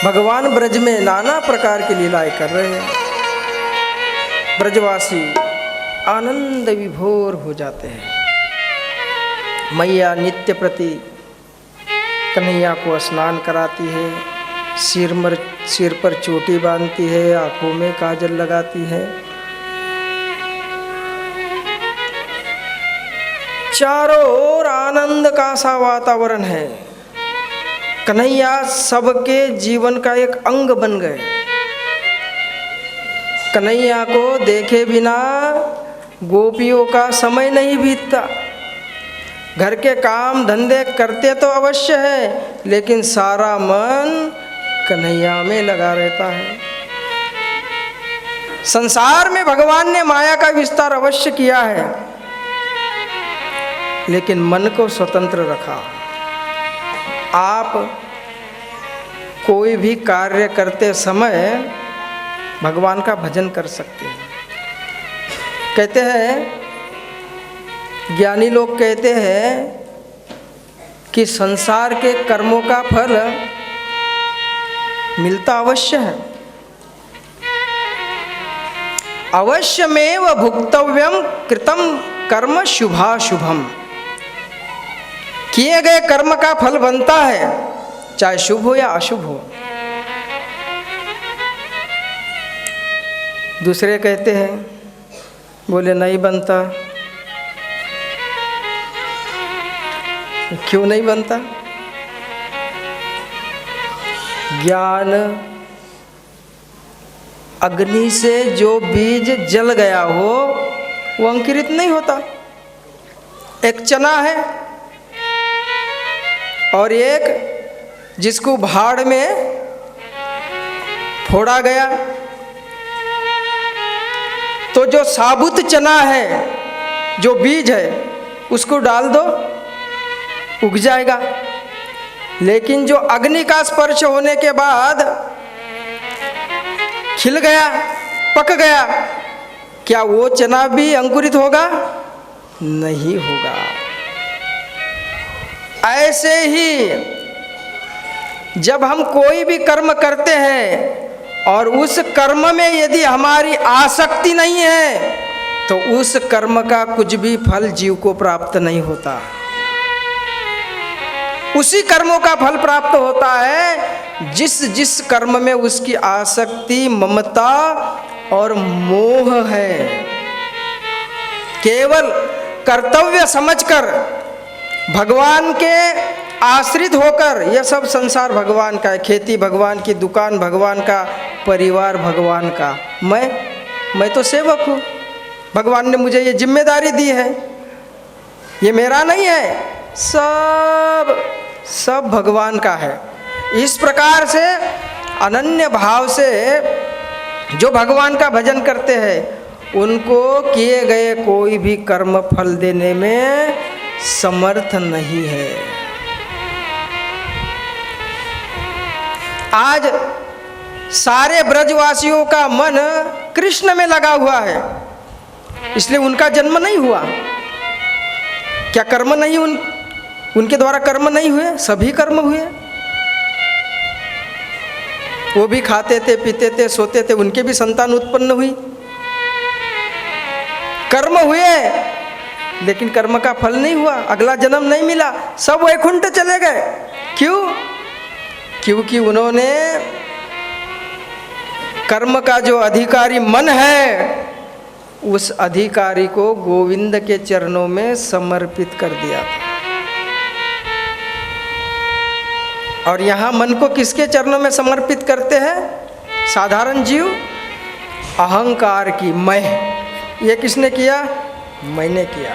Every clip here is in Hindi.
भगवान ब्रज में नाना प्रकार की लीलाएं कर रहे हैं। ब्रजवासी आनंद विभोर हो जाते हैं। मैया नित्य प्रति कन्हैया को स्नान कराती है, सिर पर चोटी बांधती है, आंखों में काजल लगाती है। चारों ओर आनंद का सा वातावरण है। कन्हैया सबके जीवन का एक अंग बन गए। कन्हैया को देखे बिना गोपियों का समय नहीं बीतता। घर के काम धंधे करते तो अवश्य है, लेकिन सारा मन कन्हैया में लगा रहता है। संसार में भगवान ने माया का विस्तार अवश्य किया है, लेकिन मन को स्वतंत्र रखा। आप कोई भी कार्य करते समय भगवान का भजन कर सकते हैं। कहते हैं, ज्ञानी लोग कहते हैं कि संसार के कर्मों का फल मिलता अवश्य है। अवश्यमेव भुक्तव्यम कृतम कर्म शुभाशुभम। किए गए कर्म का फल बनता है, चाहे शुभ हो या अशुभ हो। दूसरे कहते हैं, बोले नहीं बनता। क्यों नहीं बनता? ज्ञान अग्नि से जो बीज जल गया हो वो अंकुरित नहीं होता। एक चना है और एक जिसको भाड़ में फोड़ा गया, तो जो साबुत चना है, जो बीज है, उसको डाल दो, उग जाएगा। लेकिन जो अग्नि का स्पर्श होने के बाद खिल गया, पक गया, क्या वो चना भी अंकुरित होगा? नहीं होगा। ऐसे ही जब हम कोई भी कर्म करते हैं और उस कर्म में यदि हमारी आसक्ति नहीं है, तो उस कर्म का कुछ भी फल जीव को प्राप्त नहीं होता। उसी कर्मों का फल प्राप्त होता है जिस जिस कर्म में उसकी आसक्ति, ममता और मोह है। केवल कर्तव्य समझकर, भगवान के आश्रित होकर, यह सब संसार भगवान का है। खेती भगवान की, दुकान भगवान का, परिवार भगवान का। मैं तो सेवक हूँ, भगवान ने मुझे ये जिम्मेदारी दी है, ये मेरा नहीं है, सब भगवान का है। इस प्रकार से अनन्य भाव से जो भगवान का भजन करते हैं, उनको किए गए कोई भी कर्म फल देने में समर्थ नहीं है। आज सारे ब्रजवासियों का मन कृष्ण में लगा हुआ है, इसलिए उनका जन्म नहीं हुआ। क्या कर्म नहीं, उनके द्वारा कर्म नहीं हुए? सभी कर्म हुए। वो भी खाते थे, पीते थे, सोते थे, उनके भी संतान उत्पन्न हुई। कर्म हुए, लेकिन कर्म का फल नहीं हुआ, अगला जन्म नहीं मिला, सब वैकुंठ चले गए। क्यों? क्योंकि उन्होंने कर्म का जो अधिकारी मन है, उस अधिकारी को गोविंद के चरणों में समर्पित कर दिया था। और यहाँ मन को किसके चरणों में समर्पित करते हैं? साधारण जीव अहंकार की, मैं, ये किसने किया? मैंने किया।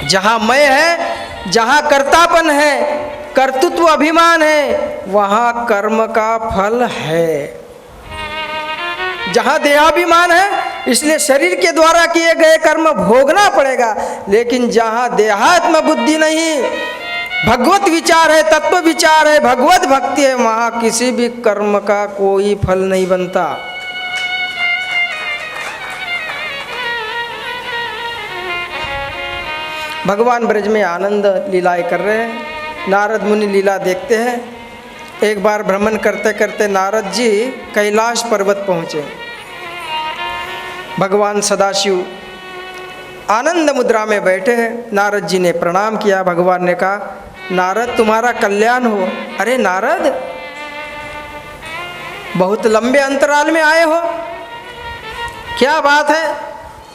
जहाँ मैं है, जहाँ कर्तापन है, कर्तृत्व अभिमान है, वहाँ कर्म का फल है। जहाँ देहाभिमान है, इसलिए शरीर के द्वारा किए गए कर्म भोगना पड़ेगा। लेकिन जहाँ देहात्म बुद्धि नहीं, भगवत विचार है, तत्व विचार है, भगवत भक्ति है, वहाँ किसी भी कर्म का कोई फल नहीं बनता। भगवान ब्रज में आनंद लीलाएं कर रहे हैं। नारद मुनि लीला देखते हैं। एक बार भ्रमण करते करते नारद जी कैलाश पर्वत पहुँचे। भगवान सदाशिव आनंद मुद्रा में बैठे हैं। नारद जी ने प्रणाम किया। भगवान ने कहा, नारद तुम्हारा कल्याण हो। अरे नारद, बहुत लंबे अंतराल में आए हो, क्या बात है,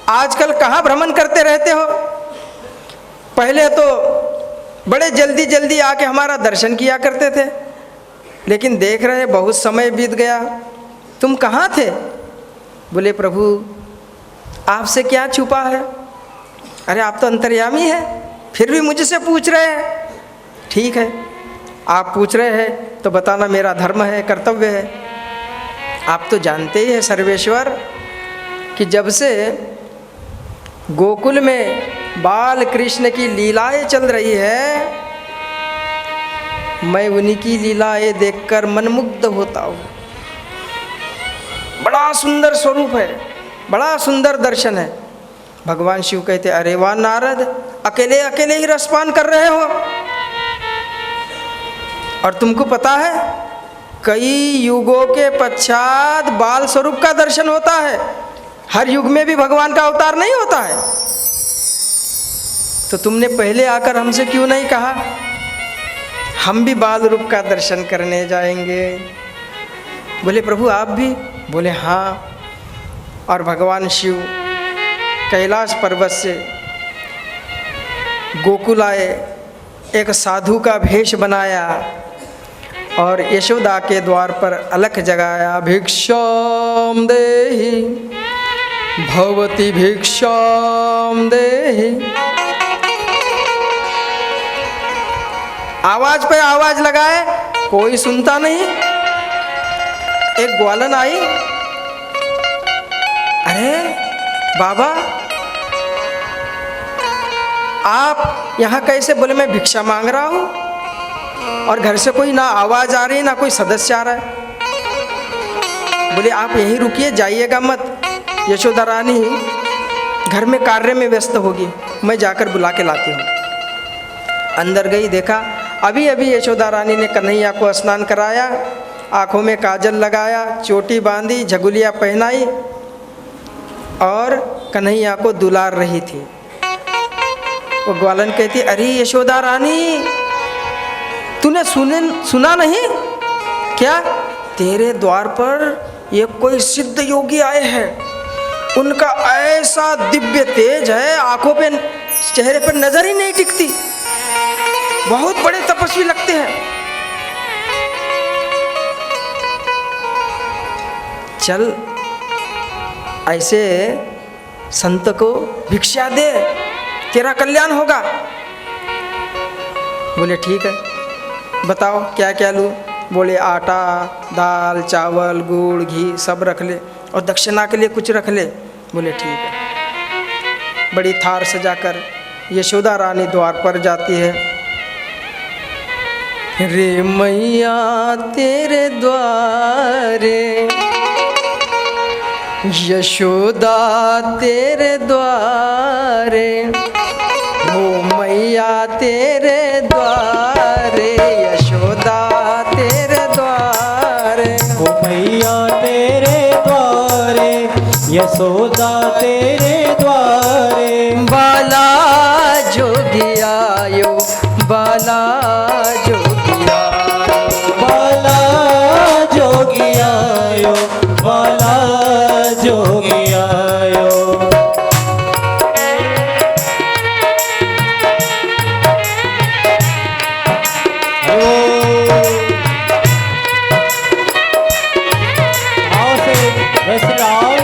आजकल कहाँ भ्रमण करते रहते हो? पहले तो बड़े जल्दी जल्दी आके हमारा दर्शन किया करते थे, लेकिन देख रहे बहुत समय बीत गया, तुम कहाँ थे? बोले प्रभु आपसे क्या छुपा है? अरे आप तो अंतर्यामी है, फिर भी मुझसे पूछ रहे हैं। ठीक है, आप पूछ रहे हैं तो बताना मेरा धर्म है, कर्तव्य है। आप तो जानते ही हैं सर्वेश्वर कि जब से गोकुल में बाल कृष्ण की लीलाएं चल रही है, मैं उन्हीं की लीलाएं देखकर मनमुग्ध होता हूँ। बड़ा सुंदर स्वरूप है, बड़ा सुंदर दर्शन है। भगवान शिव कहते, अरे वाह नारद, अकेले अकेले ही रसपान कर रहे हो। और तुमको पता है कई युगों के पश्चात बाल स्वरूप का दर्शन होता है, हर युग में भी भगवान का अवतार नहीं होता है। तो तुमने पहले आकर हमसे क्यों नहीं कहा हम भी बाल रूप का दर्शन करने जाएंगे? बोले प्रभु आप भी? बोले हाँ। और भगवान शिव कैलाश पर्वत से गोकुल आए, एक साधु का भेष बनाया और यशोदा के द्वार पर अलख जगाया। भिक्षाम देहि भवती भिक्षाम देहि। आवाज पे आवाज लगाए, कोई सुनता नहीं। एक ग्वालन आई, अरे बाबा आप यहाँ कैसे? बोले मैं भिक्षा मांग रहा हूँ और घर से कोई ना आवाज़ आ रही ना कोई सदस्य आ रहा है। बोले आप यहीं रुकिए, जाइएगा मत, यशोदा रानी घर में कार्य में व्यस्त होगी, मैं जाकर बुला के लाती हूँ। अंदर गई, देखा अभी अभी यशोदा रानी ने कन्हैया को स्नान कराया, आँखों में काजल लगाया, चोटी बांधी, झगुलिया पहनाई और कन्हैया को दुलार रही थी। वो ग्वालन कहती, अरे यशोदा रानी तूने सुना नहीं क्या? तेरे द्वार पर ये कोई सिद्ध योगी आए हैं, उनका ऐसा दिव्य तेज है, आंखों पे चेहरे पर नजर ही नहीं टिकती, बहुत बड़े तपस्वी लगते हैं। चल ऐसे संत को भिक्षा दे, तेरा कल्याण होगा। बोले ठीक है, बताओ क्या क्या लूँ? बोले आटा, दाल, चावल, गुड़, घी सब रख ले और दक्षिणा के लिए कुछ रख ले। बोले ठीक है। बड़ी थार सजाकर यशोदा रानी द्वार पर जाती है। रे मैया तेरे द्वारे, यशोदा तेरे द्वारे, हो मैया तेरे द्वारे, यशोदा तेरे द्वारे, हो मैया तेरे द्वारे, यशोदा तेरे द्वारे। बाला जोगियायो, बाला जोगियायो, बाला जोगियायो, बाला जोगियायो। आओ से वैसे आओ।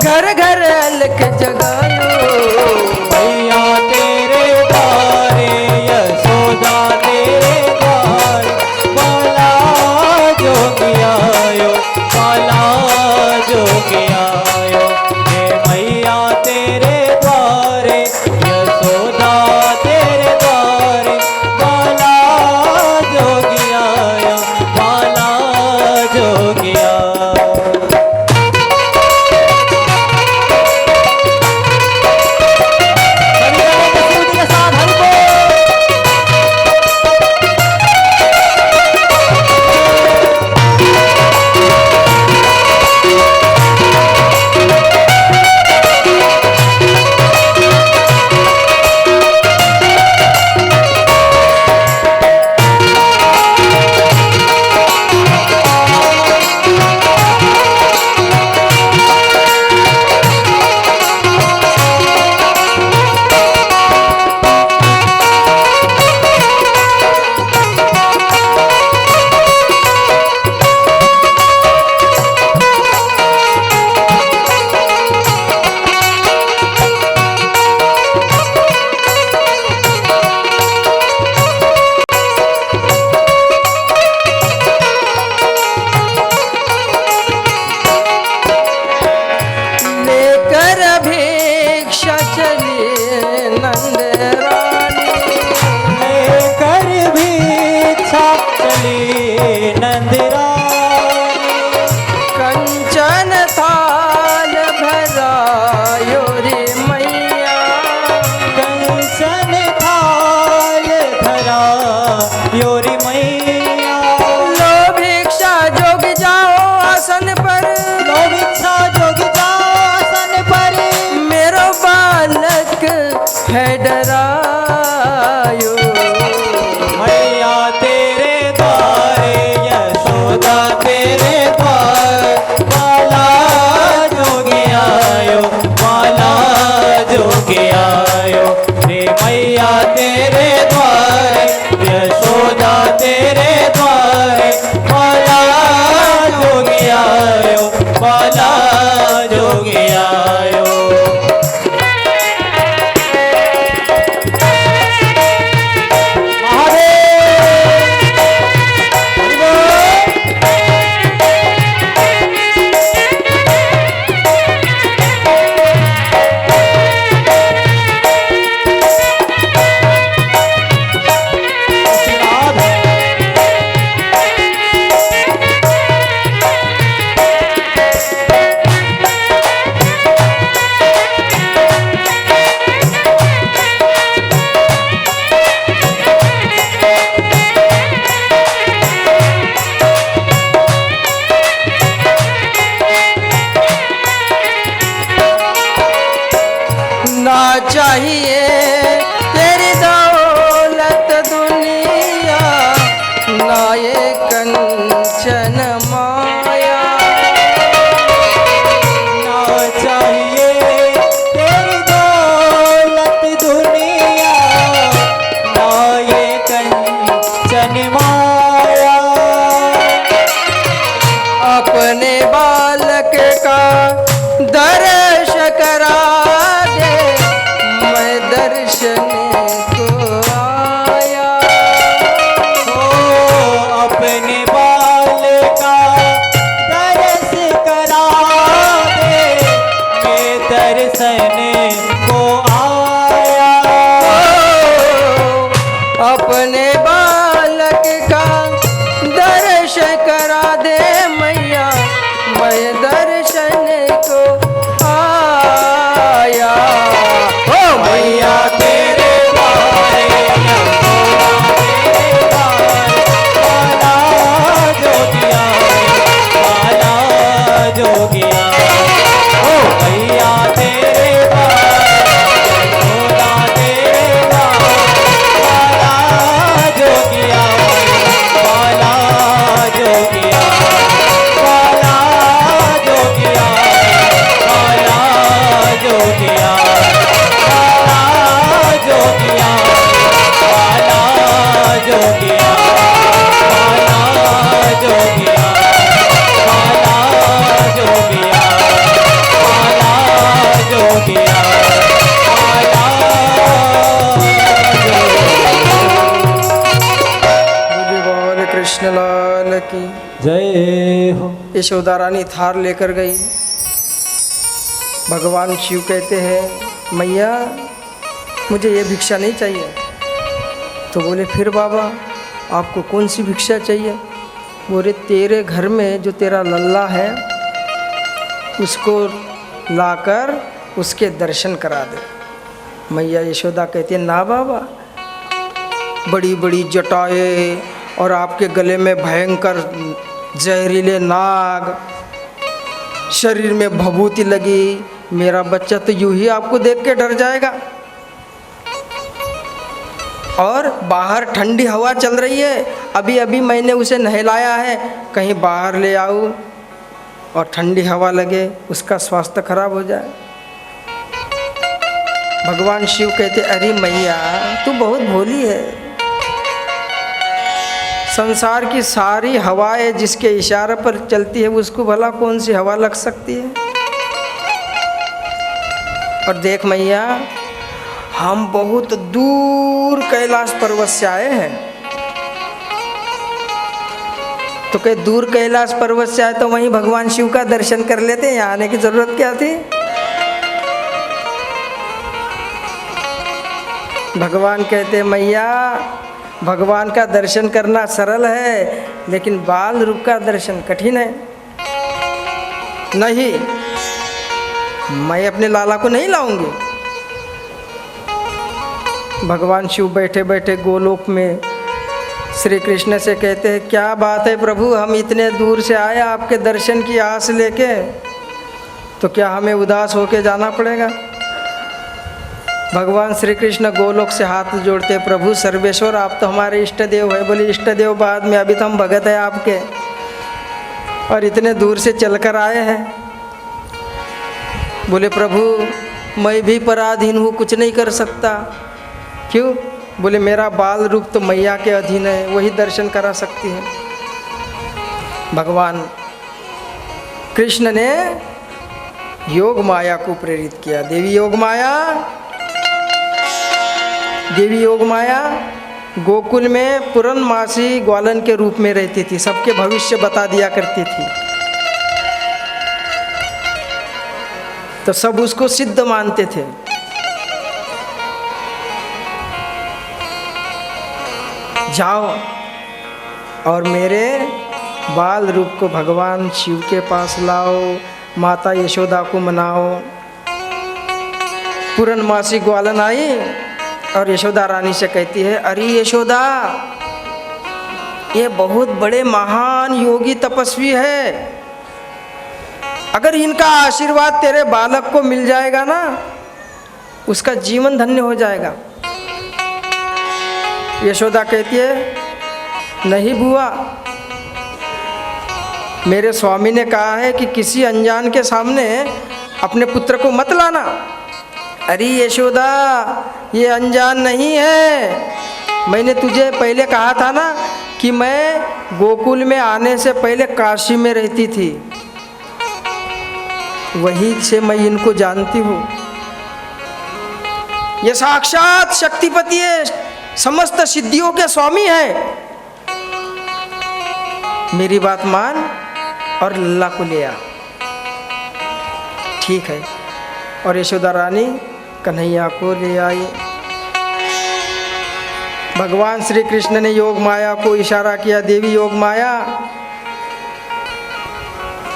घर घर अलख जगायो। मैया तेरे द्वारे यशोदा तेरे द्वारे बाला जोगी आयो, बाला जोगी आयो। हे मैया तेरे द्वारे यशोदा तेरे द्वारे बाला जोगी आयो, बाला जोगी आयो। लेकर भिक्षा चली नंद रानी। लेकर भिक्षा चली नंदरानी। कंचन थाल भरायो रे मैया। कंचन थाल धरा योरी मैया। लो भिक्षा जोग जाओ आसन पर। लो भिक्षा जोगी जासन पर। मेरो बालक है डरायो। मैया तेरे द्वारे यशोदा तेरे द्वारे बाला जोगी आयो, बाला जोगी आयो। रे मैया तेरे द्वारे यशोदा तेरे द्वारे बाला जोगी आयो, बाला जोगी आयो। ना चाहिए तेरी दौलत दुनिया, ना ये कंचन माया। ना चाहिए तेरी दौलत दुनिया, ना ये कंचन माया। अपने बालक का दर्श करा दे, मैं दर्शन को आया। ओ अपने बाल का दर्श करा दे, मैं दर्शन को आया। अपने बालक का दर्श करा दे मैया, मैं दर्शन को आया। ओ मैया तेरे द्वारे यशोदा तेरे द्वारे बाला जोगी आयो, बाला जोगी आयो। ओ मैया तेरे द्वारे यशोदा तेरे द्वारे बाला जय हो। यशोदा रानी थार लेकर गई। भगवान शिव कहते हैं मैया मुझे ये भिक्षा नहीं चाहिए। तो बोले फिर बाबा आपको कौन सी भिक्षा चाहिए? बोले तेरे घर में जो तेरा लल्ला है उसको लाकर उसके दर्शन करा दे। मैया यशोदा कहती है ना बाबा, बड़ी बड़ी जटाएं और आपके गले में भयंकर जहरीले नाग, शरीर में भभूति लगी, मेरा बच्चा तो यूं ही आपको देख के डर जाएगा। और बाहर ठंडी हवा चल रही है, अभी अभी मैंने उसे नहलाया है, कहीं बाहर ले आऊँ और ठंडी हवा लगे, उसका स्वास्थ्य खराब हो जाए। भगवान शिव कहते अरे मैया तू बहुत भोली है, संसार की सारी हवाएं जिसके इशारे पर चलती है उसको भला कौन सी हवा लग सकती है? और देख मैया हम बहुत दूर कैलाश पर्वत से आए हैं। तो कहीं दूर कैलाश पर्वत से आए तो वहीं भगवान शिव का दर्शन कर लेते, यहाँ आने की जरूरत क्या थी? भगवान कहते मैया भगवान का दर्शन करना सरल है लेकिन बाल रूप का दर्शन कठिन है। नहीं, मैं अपने लाला को नहीं लाऊंगी। भगवान शिव बैठे बैठे गोलोक में श्री कृष्ण से कहते हैं क्या बात है प्रभु, हम इतने दूर से आए आपके दर्शन की आस लेके, तो क्या हमें उदास होके जाना पड़ेगा? भगवान श्री कृष्ण गोलोक से हाथ जोड़ते प्रभु सर्वेश्वर आप तो हमारे इष्ट देव है। बोले इष्ट देव बाद में, अभी तो हम भगत है आपके और इतने दूर से चलकर आए हैं। बोले प्रभु मैं भी पराधीन हूँ, कुछ नहीं कर सकता। क्यों? बोले मेरा बाल रूप तो मैया के अधीन है, वही दर्शन करा सकती है। भगवान कृष्ण ने योग माया को प्रेरित किया। देवी योग माया गोकुल में पूर्णमासी ग्वालन के रूप में रहती थी, सबके भविष्य बता दिया करती थी, तो सब उसको सिद्ध मानते थे। जाओ और मेरे बाल रूप को भगवान शिव के पास लाओ, माता यशोदा को मनाओ। पूर्णमासी ग्वालन आई और यशोदा रानी से कहती है अरे यशोदा ये बहुत बड़े महान योगी तपस्वी है, अगर इनका आशीर्वाद तेरे बालक को मिल जाएगा ना उसका जीवन धन्य हो जाएगा। यशोदा कहती है नहीं बुआ, मेरे स्वामी ने कहा है कि किसी अनजान के सामने अपने पुत्र को मत लाना। अरे यशोदा ये अनजान नहीं है, मैंने तुझे पहले कहा था ना कि मैं गोकुल में आने से पहले काशी में रहती थी, वहीं से मैं इनको जानती हूँ। ये साक्षात शक्तिपति है, समस्त सिद्धियों के स्वामी है। मेरी बात मान और लल्ला को ले आ। ठीक है। और यशोदा रानी कन्हैया को ले आई। भगवान श्री कृष्ण ने योग माया को इशारा किया, देवी योग माया,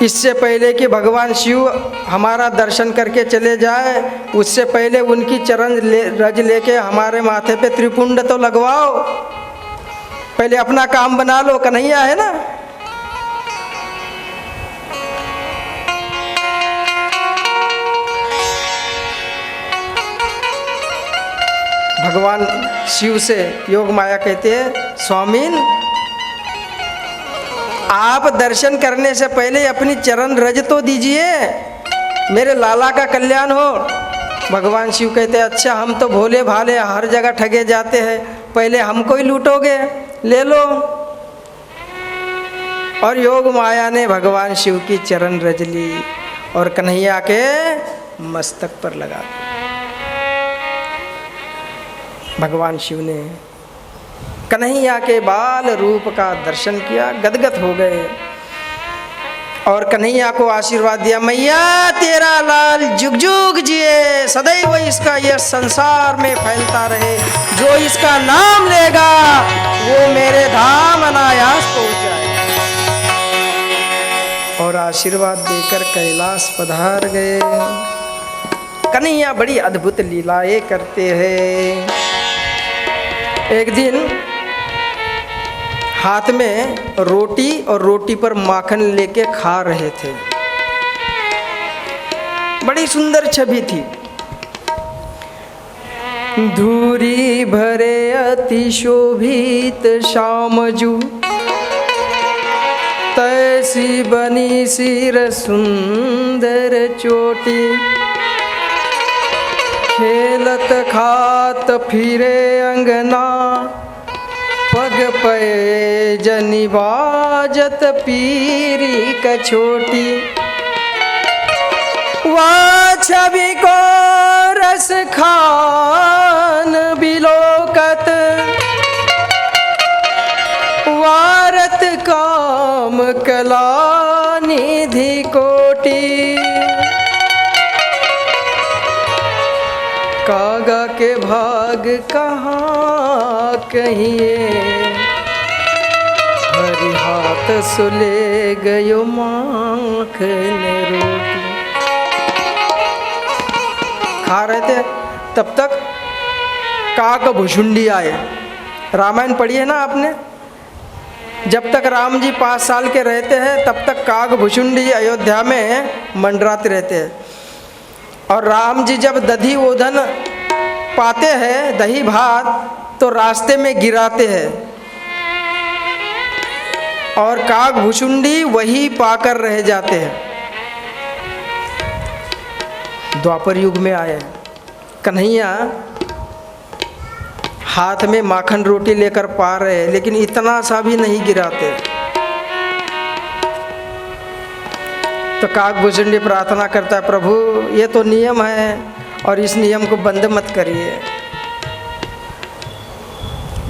इससे पहले कि भगवान शिव हमारा दर्शन करके चले जाए उससे पहले उनकी चरण रज लेके हमारे माथे पे त्रिपुंड तो लगवाओ, पहले अपना काम बना लो। कन्हैया है ना। भगवान शिव से योग माया कहते हैं स्वामीन आप दर्शन करने से पहले अपनी चरण रज तो दीजिए, मेरे लाला का कल्याण हो। भगवान शिव कहते हैं अच्छा हम तो भोले भाले हर जगह ठगे जाते हैं, पहले हमको ही लूटोगे, ले लो। और योग माया ने भगवान शिव की चरण रज ली और कन्हैया के मस्तक पर लगा दी। भगवान शिव ने कन्हैया के बाल रूप का दर्शन किया, गदगद हो गए। और कन्हैया को आशीर्वाद दिया, मैया तेरा लाल जुग जुग जिए, सदैव इसका यह संसार में फैलता रहे, जो इसका नाम लेगा वो मेरे धाम अनायास पहुंच जाए। और आशीर्वाद देकर कैलाश पधार गए। कन्हैया बड़ी अद्भुत लीलाएं करते हैं। एक दिन हाथ में रोटी और रोटी पर माखन लेके खा रहे थे। बड़ी सुंदर छवि थी। धूरी भरे अति शोभित श्यामजू, तैसी बनी सिर सुंदर चोटी, खेलत खात फिरे अंगना, पग पे जनि बाजत पीरी कछोटी। वह छवि को रस खान बिलोकत, वारत काम कला निधि कोटि। कागा के भाग कहाँ कहिए, हरि हाथ सुले गयो माखन रोटी। खा रहे थे तब तक काग भुषुंडी आए। रामायण पढ़ी है ना आपने? जब तक राम जी 5 साल के रहते हैं तब तक काग भुषुंडी अयोध्या में मंडराते रहते हैं। और राम जी जब दधी ओधन पाते हैं, दही भात, तो रास्ते में गिराते हैं और काग भुषुंडी वही पाकर रह जाते हैं। द्वापर युग में आए कन्हैया हाथ में माखन रोटी लेकर पा रहे, लेकिन इतना सा भी नहीं गिराते। तो काग भुषुंडी प्रार्थना करता है, प्रभु ये तो नियम है और इस नियम को बंद मत करिए।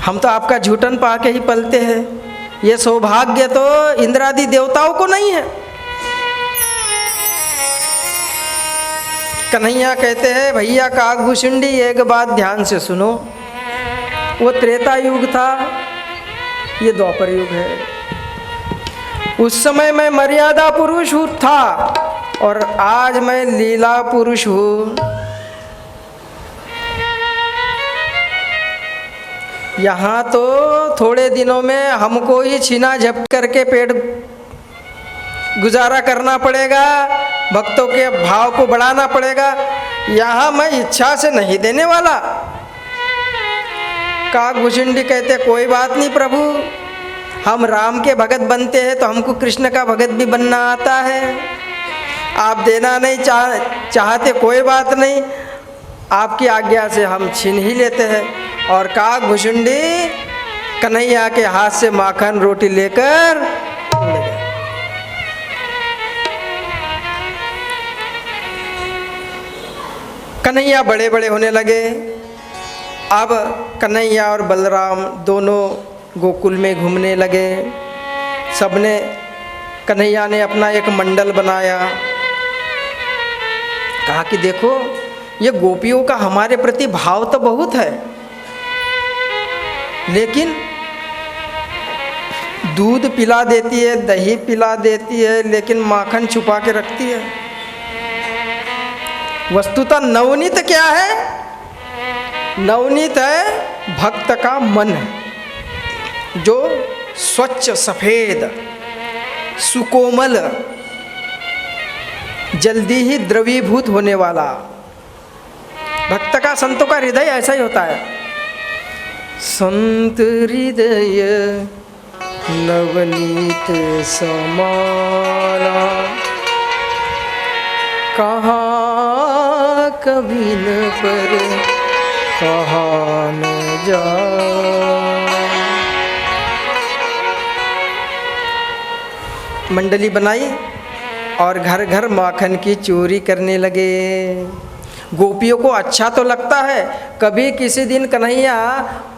हम तो आपका झूठन पा के ही पलते हैं, ये सौभाग्य तो इंद्रादि देवताओं को नहीं है। कन्हैया कहते हैं, भैया काग भुषुंडी एक बात ध्यान से सुनो, वो त्रेता युग था, ये द्वापर युग है। उस समय मैं मर्यादा पुरुष हूँ था और आज मैं लीला पुरुष हूँ। यहाँ तो थोड़े दिनों में हमको ही छीना झपट करके पेट गुजारा करना पड़ेगा, भक्तों के भाव को बढ़ाना पड़ेगा। यहाँ मैं इच्छा से नहीं देने वाला। काग भुषुंडी कहते, कोई बात नहीं प्रभु, हम राम के भगत बनते हैं तो हमको कृष्ण का भगत भी बनना आता है। आप देना नहीं चाहते, कोई बात नहीं, आपकी आज्ञा से हम छीन ही लेते हैं। और काग भुषुंडी कन्हैया के हाथ से माखन रोटी लेकर उड़ गए। कन्हैया बड़े बड़े होने लगे। अब कन्हैया और बलराम दोनों गोकुल में घूमने लगे। सबने, कन्हैया ने अपना एक मंडल बनाया। कहा कि देखो ये गोपियों का हमारे प्रति भाव तो बहुत है, लेकिन दूध पिला देती है, दही पिला देती है, लेकिन माखन छुपा के रखती है। वस्तुतः नवनीत क्या है? नवनीत है भक्त का मन, जो स्वच्छ सफेद सुकोमल जल्दी ही द्रवीभूत होने वाला। भक्त का, संतों का हृदय ऐसा ही होता है। संत हृदय नवनीत समाना, कहाँ कभी न पर कहाँ न जा। मंडली बनाई और घर घर माखन की चोरी करने लगे। गोपियों को अच्छा तो लगता है, कभी किसी दिन कन्हैया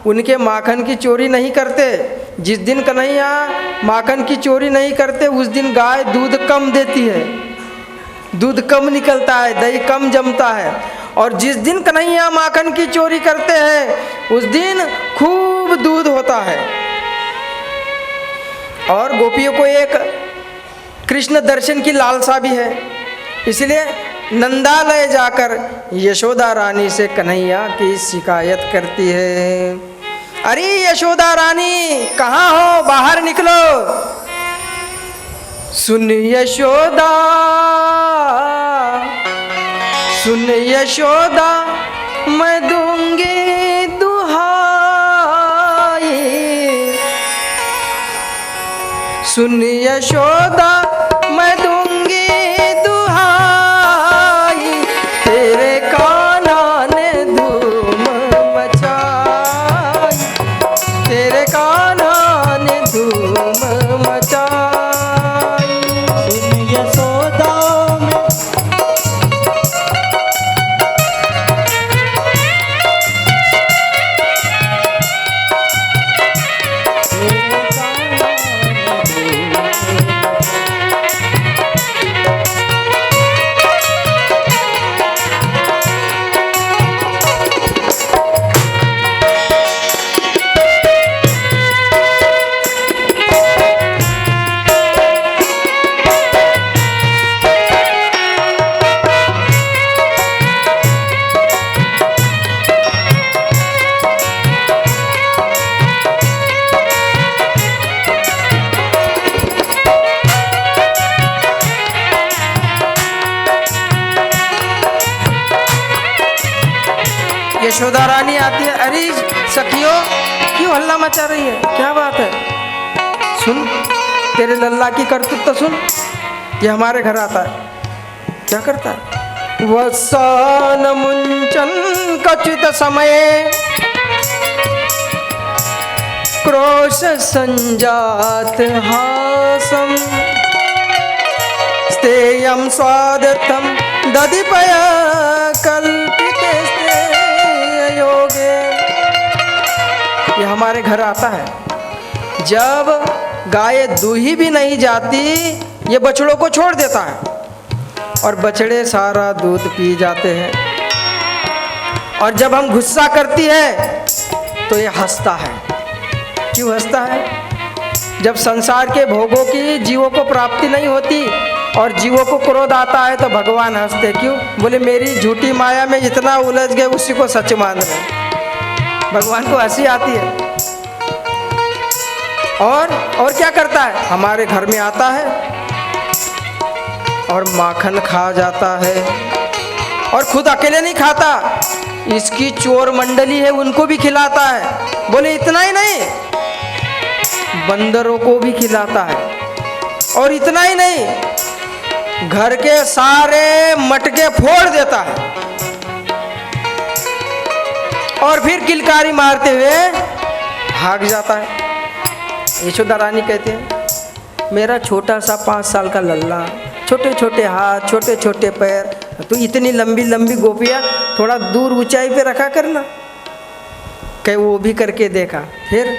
उनके माखन की चोरी नहीं करते। जिस दिन कन्हैया माखन की चोरी नहीं करते उस दिन गाय दूध कम देती है, दूध कम निकलता है, दही कम जमता है। और जिस दिन कन्हैया माखन की चोरी करते हैं उस दिन खूब दूध होता है। और गोपियों को एक कृष्ण दर्शन की लालसा भी है, इसलिए नंदालय जाकर यशोदा रानी से कन्हैया की शिकायत करती है। अरे यशोदा रानी कहाँ हो, बाहर निकलो। सुन यशोदा, सुन यशोदा, मैं दूंगी दुहाई। सुन यशोदा, मैं दूंगी दुहाई। तेरे कान्हा ने धूम मचाई, तेरे कान्हा ने धूम मचाई। सुन यशोदा में यशोदा रानी आती है। अरे सखियों क्यों हल्ला मचा रही है, क्या बात है? सुन, तेरे लल्ला की करतूत तो सुन। ये हमारे घर आता है, क्या करता है? वसन मुंचन कचित समय क्रोश संजात हासम स्तेयम स्वादतम दधिपय कल्पिते योगे। ये हमारे घर आता है। जब गाय दूही भी नहीं जाती ये बछड़ों को छोड़ देता है और बछड़े सारा दूध पी जाते हैं। और जब हम गुस्सा करती है तो ये हंसता है। क्यों हंसता है? जब संसार के भोगों की जीवों को प्राप्ति नहीं होती और जीवों को क्रोध आता है तो भगवान हंसते। क्यों? बोले मेरी झूठी माया में जितना उलझ गए उसी को सच मान रहे। भगवान को हंसी आती है। और क्या करता है? हमारे घर में आता है और माखन खा जाता है और खुद अकेले नहीं खाता, इसकी चोर मंडली है उनको भी खिलाता है। बोले इतना ही नहीं, बंदरों को भी खिलाता है। और इतना ही नहीं, घर के सारे मटके फोड़ देता है और फिर किलकारी मारते हुए भाग जाता है। यशोदा रानी कहते हैं मेरा छोटा सा 5 साल का लल्ला, छोटे छोटे हाथ, छोटे छोटे पैर, तो इतनी लंबी लंबी गोपियाँ थोड़ा दूर ऊंचाई पे रखा करना। कहीं वो भी करके देखा। फिर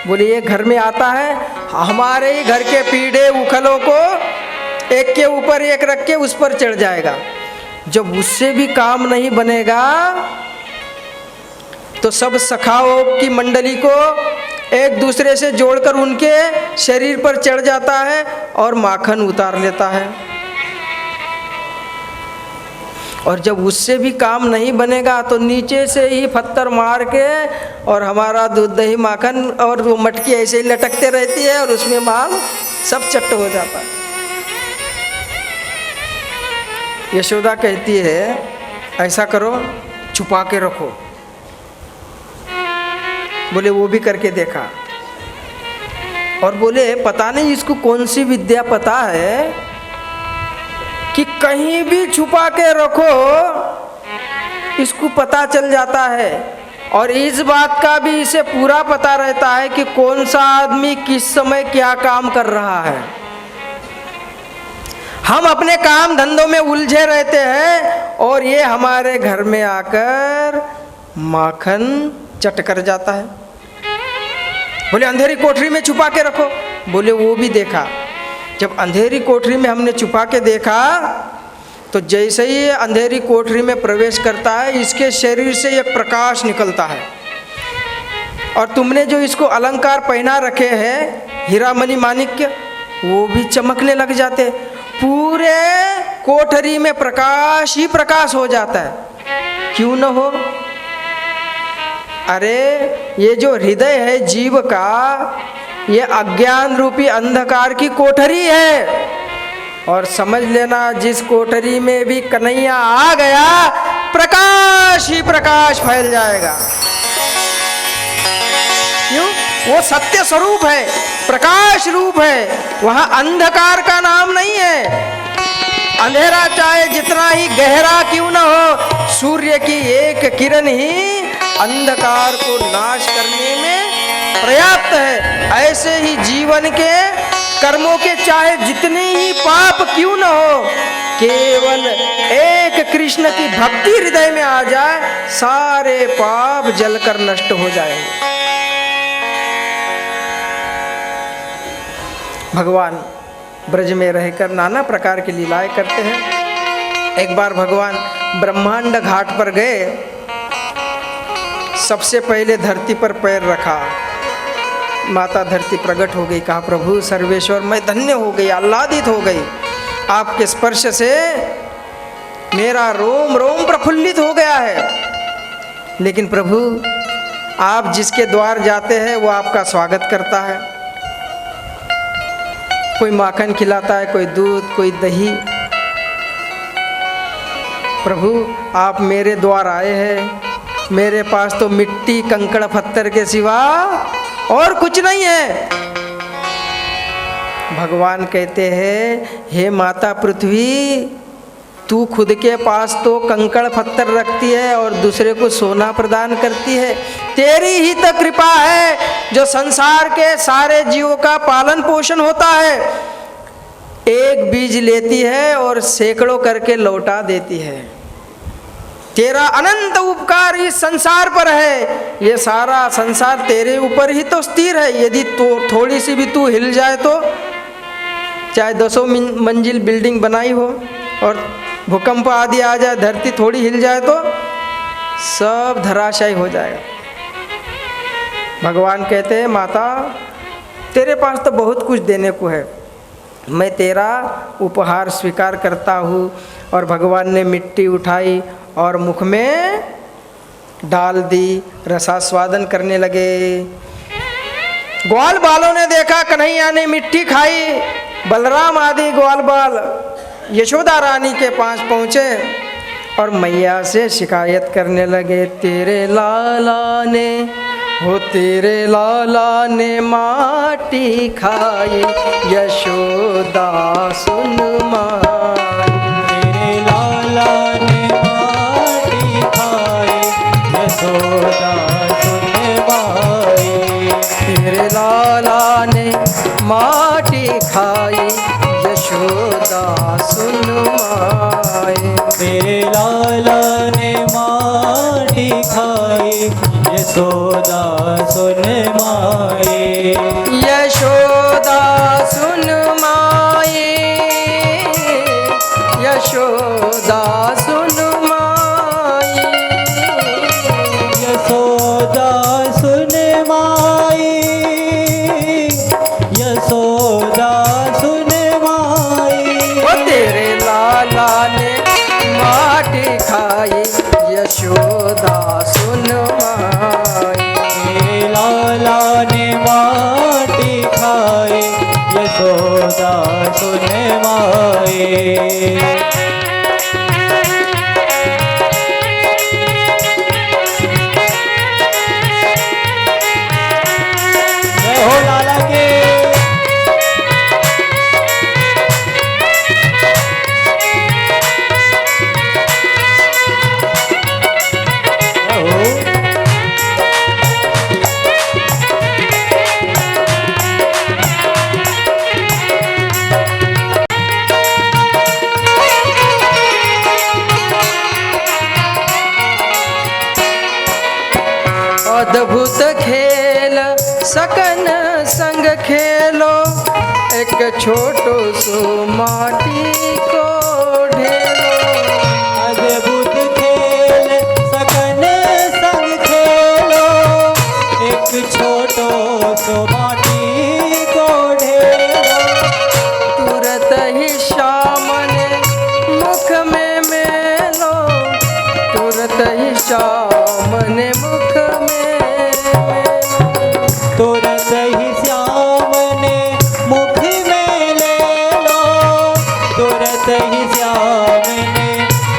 बोले ये घर में आता है, हमारे ही घर के पीढ़े उखलों को एक के ऊपर एक रख के उस पर चढ़ जाएगा। जब उससे भी काम नहीं बनेगा तो सब सखाओं की मंडली को एक दूसरे से जोड़कर उनके शरीर पर चढ़ जाता है और माखन उतार लेता है। और जब उससे भी काम नहीं बनेगा तो नीचे से ही पत्थर मार के और हमारा दूध दही माखन और वो मटकी ऐसे ही लटकते रहती है और उसमें माल सब चट्ट हो जाता है। यशोदा कहती है ऐसा करो, छुपा के रखो। बोले वो भी करके देखा और बोले पता नहीं इसको कौन सी विद्या पता है कि कहीं भी छुपा के रखो इसको पता चल जाता है। और इस बात का भी इसे पूरा पता रहता है कि कौन सा आदमी किस समय क्या काम कर रहा है। हम अपने काम धंधों में उलझे रहते हैं और ये हमारे घर में आकर माखन चट कर जाता है। बोले अंधेरी कोठरी में छुपा के रखो। बोले वो भी देखा। जब अंधेरी कोठरी में हमने छुपा के देखा तो जैसे ही ये अंधेरी कोठरी में प्रवेश करता है, इसके शरीर से एक प्रकाश निकलता है। और तुमने जो इसको अलंकार पहना रखे हैं हीरा मणि माणिक्य, वो भी चमकने लग जाते। पूरे कोठरी में प्रकाश ही प्रकाश हो जाता है। क्यों न हो? अरे ये जो हृदय है जीव का, ये अज्ञान रूपी अंधकार की कोठरी है। और समझ लेना, जिस कोठरी में भी कन्हैया आ गया, प्रकाश ही प्रकाश फैल जाएगा। क्यों? वो सत्य स्वरूप है, प्रकाश रूप है। वहां अंधकार का नाम नहीं है। अंधेरा चाहे जितना ही गहरा क्यों न हो, सूर्य की एक किरण ही अंधकार को नाश करने में पर्याप्त है। ऐसे ही जीवन के कर्मों के चाहे जितने ही पाप क्यों न हो, केवल एक कृष्ण की भक्ति हृदय में आ जाए, सारे पाप जलकर नष्ट हो जाएंगे। भगवान ब्रज में रहकर नाना प्रकार की लीलाएं करते हैं। एक बार भगवान ब्रह्मांड घाट पर गए, सबसे पहले धरती पर पैर रखा। माता धरती प्रकट हो गई। कहा प्रभु सर्वेश्वर, मैं धन्य हो गई, आह्लादित हो गई। आपके स्पर्श से मेरा रोम रोम प्रफुल्लित हो गया है। लेकिन प्रभु, आप जिसके द्वार जाते हैं वो आपका स्वागत करता है। कोई माखन खिलाता है, कोई दूध, कोई दही। प्रभु आप मेरे द्वार आए हैं, मेरे पास तो मिट्टी कंकड़ पत्थर के सिवा और कुछ नहीं है। भगवान कहते हैं, हे माता पृथ्वी, तू खुद के पास तो कंकड़ पत्थर रखती है और दूसरे को सोना प्रदान करती है। तेरी ही तो कृपा है जो संसार के सारे जीवों का पालन पोषण होता है। एक बीज लेती है और सैकड़ों करके लौटा देती है। तेरा अनंत उपकार इस संसार पर है। ये सारा संसार तेरे ऊपर ही तो स्थिर है। यदि तो थोड़ी सी भी तू हिल जाए तो, चाहे 200 मंजिल बिल्डिंग बनाई हो और भूकंप आदि आ जाए, धरती थोड़ी हिल जाए तो सब धराशायी हो जाएगा। भगवान कहते हैं, माता तेरे पास तो बहुत कुछ देने को है, मैं तेरा उपहार स्वीकार करता हूँ। और भगवान ने मिट्टी उठाई और मुख में डाल दी, रसास्वादन करने लगे। ग्वाल बालों ने देखा कन्हैया ने मिट्टी खाई। बलराम आदि ग्वाल बाल यशोदा रानी के पास पहुँचे और मैया से शिकायत करने लगे, तेरे लाला ने, हो तेरे लाला ने माटी खाई, यशोदा सुन माई। तेरे लाला ने माटी खाई, यशोदा सुन माई। तेरे लाला ने माटी खाई, यशोदा सुन माई। तेरे लाला ने माटी खाई, यशोदा सुन माई। यशोदा सुन माई, यशोदा सुन माई। यशोदा सुन माई, यशोदा सुन माई। ओ तेरे लाला ने माटी खाई, यशोदा सुन माई। तेरे लाला ने माटी खाई, यशोदा सुन माई। जय हो लाला के। जय हो। सकन संग खेलो, एक छोटो सो माटी को ढेलो। अद्भुत खेल सकन संग खेलो, एक छोटो सो माटी को ढेलो। तुरत ही श्याम ने मुख में मेलो, तुरत ही श्याम ने मुख में मेलो। तुरंत ही श्याम ने मुख में ले लो, तुरंत ही श्याम ने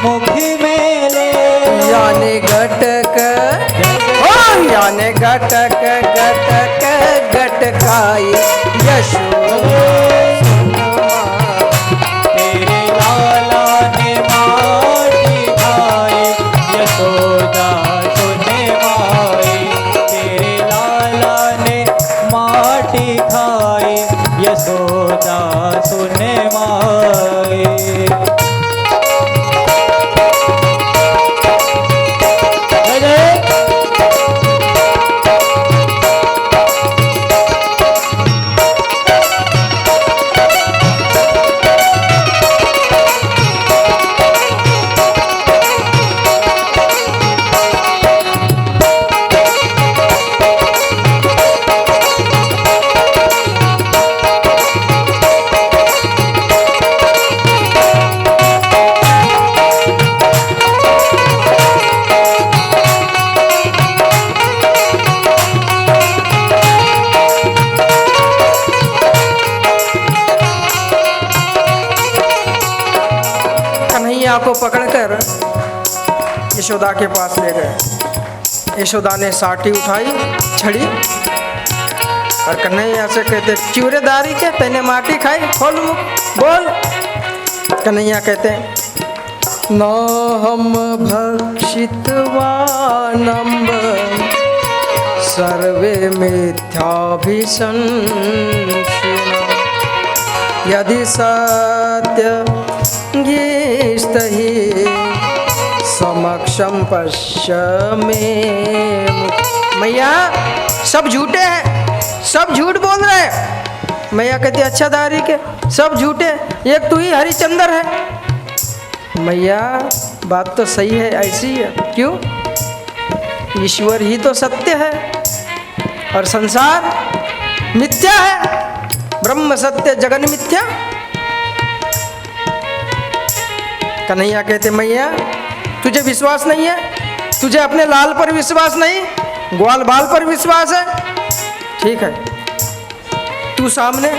मुख में ले लो। यानी घटक यानी घटक घटक घटकाई यशोदा। तेरे लाला ने माटी खाई, यशोदा सुने माई। तेरे लाला ने माटी खाई, यशोदा सुने माई। कन्हैया को पकड़कर यशोदा के पास ले गए। यशोदा ने साटी उठाई, छड़ी, और कन्हैया से कहते चूरेदारी के तैने माटी खाई, खोल मुख बोल। कन्हैया कहते न हम भक्षितवा नम्ब सर्वे मिथ्याभिसंशयः, यदि सत्य गीस्तहि समक्षम पश्य में। मैया सब झूठे हैं, सब झूठ बोल रहे हैं। मैया कहती अच्छा दारी के सब झूठे, एक तू ही हरिचंद्र है। मैया बात तो सही है, ऐसी है। क्यों? ईश्वर ही तो सत्य है और संसार मिथ्या है। ब्रह्म सत्य जगन मिथ्या। कन्हैया कहते मैया तुझे विश्वास नहीं है, तुझे अपने लाल पर विश्वास नहीं, ग्वाल बाल पर विश्वास है। ठीक है, तू सामने,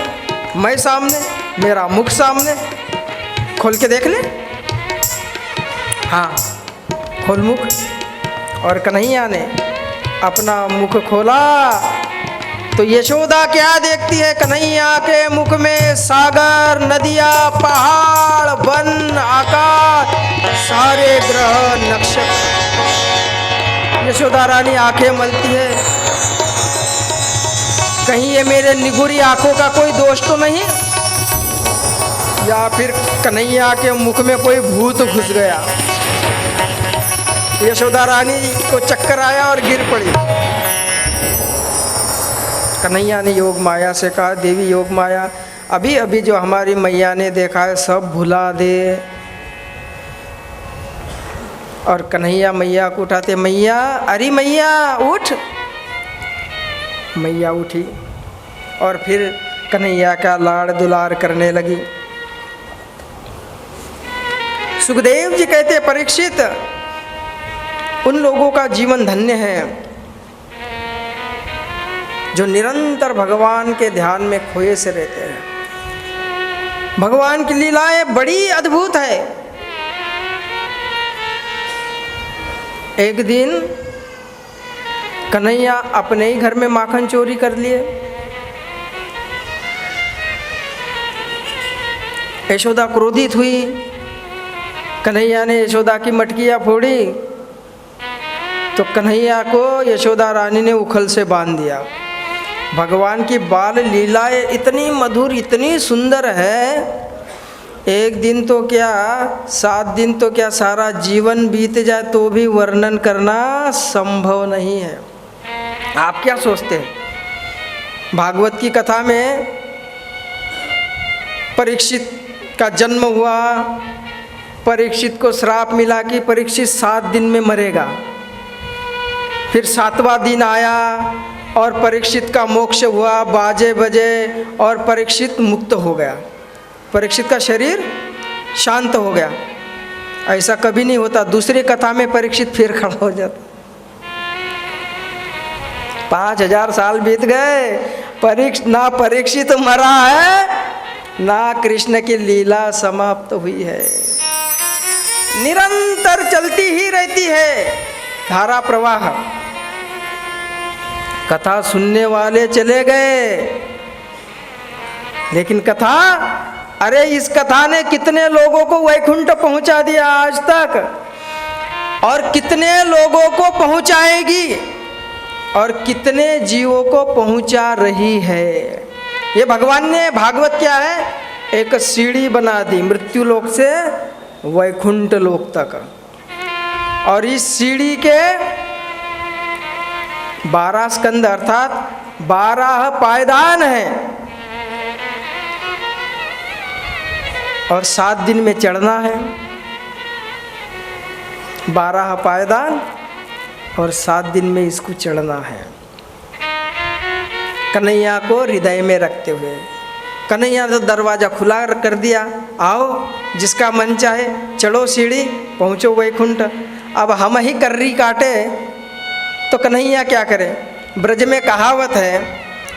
मैं सामने, मेरा मुख सामने, खोल के देख ले। हाँ, खोल मुख। और कन्हैया ने अपना मुख खोला तो यशोदा क्या देखती है? कन्हैया के मुख में सागर, नदियाँ, पहाड़, वन, आकाश, सारे ग्रह, नक्षत्र। यशोदा रानी आंखें मलती है, कहीं ये मेरे निगुरी आंखों का कोई दोष तो नहीं, या फिर कन्हैया के मुख में कोई भूत घुस गया। यशोदा रानी को चक्कर आया और गिर पड़ी। कन्हैया ने योग माया से कहा देवी योग माया, अभी अभी जो हमारी मैया ने देखा है सब भुला दे। और कन्हैया मैया को उठाते, मैया, अरे मैया उठ। मैया उठी और फिर कन्हैया का लाड़ दुलार करने लगी। सुखदेव जी कहते परीक्षित, उन लोगों का जीवन धन्य है जो निरंतर भगवान के ध्यान में खोए से रहते हैं। भगवान की लीलाएं बड़ी अद्भुत है। एक दिन कन्हैया अपने ही घर में माखन चोरी कर लिए। यशोदा क्रोधित हुई। कन्हैया ने यशोदा की मटकियाँ फोड़ी तो कन्हैया को यशोदा रानी ने उखल से बांध दिया। भगवान की बाल लीलाएं इतनी मधुर, इतनी सुंदर है, एक दिन तो क्या 7 दिन तो क्या सारा जीवन बीत जाए तो भी वर्णन करना संभव नहीं है। आप क्या सोचते हैं? भागवत की कथा में परीक्षित का जन्म हुआ, परीक्षित को श्राप मिला कि परीक्षित 7 दिन में मरेगा। फिर 7वां दिन आया और परीक्षित का मोक्ष हुआ, बाजे बजे और परीक्षित मुक्त हो गया, परीक्षित का शरीर शांत हो गया। ऐसा कभी नहीं होता, दूसरी कथा में परीक्षित फिर खड़ा हो जाता। 5000 साल बीत गए, ना परीक्षित मरा है ना कृष्ण की लीला समाप्त हुई है, निरंतर चलती ही रहती है धारा प्रवाह। कथा सुनने वाले चले गए, लेकिन कथा, अरे इस कथा ने कितने लोगों को वैकुंठ पहुंचा दिया आज तक, और कितने लोगों को पहुंचाएगी, और कितने जीवों को पहुंचा रही है। ये भगवान ने, भागवत क्या है, एक सीढ़ी बना दी मृत्यु लोक से वैकुंठ लोक तक। और इस सीढ़ी के 12 स्कंद अर्थात 12 पायदान हैं, और 7 दिन में चढ़ना है। 12 पायदान और 7 दिन में इसको चढ़ना है, कन्हैया को हृदय में रखते हुए। कन्हैया तो दरवाज़ा खुला कर दिया, आओ जिसका मन चाहे चढ़ो सीढ़ी, पहुँचो वैकुंठ। अब हम ही कर्री काटे तो कन्हैया क्या करे। ब्रज में कहावत है,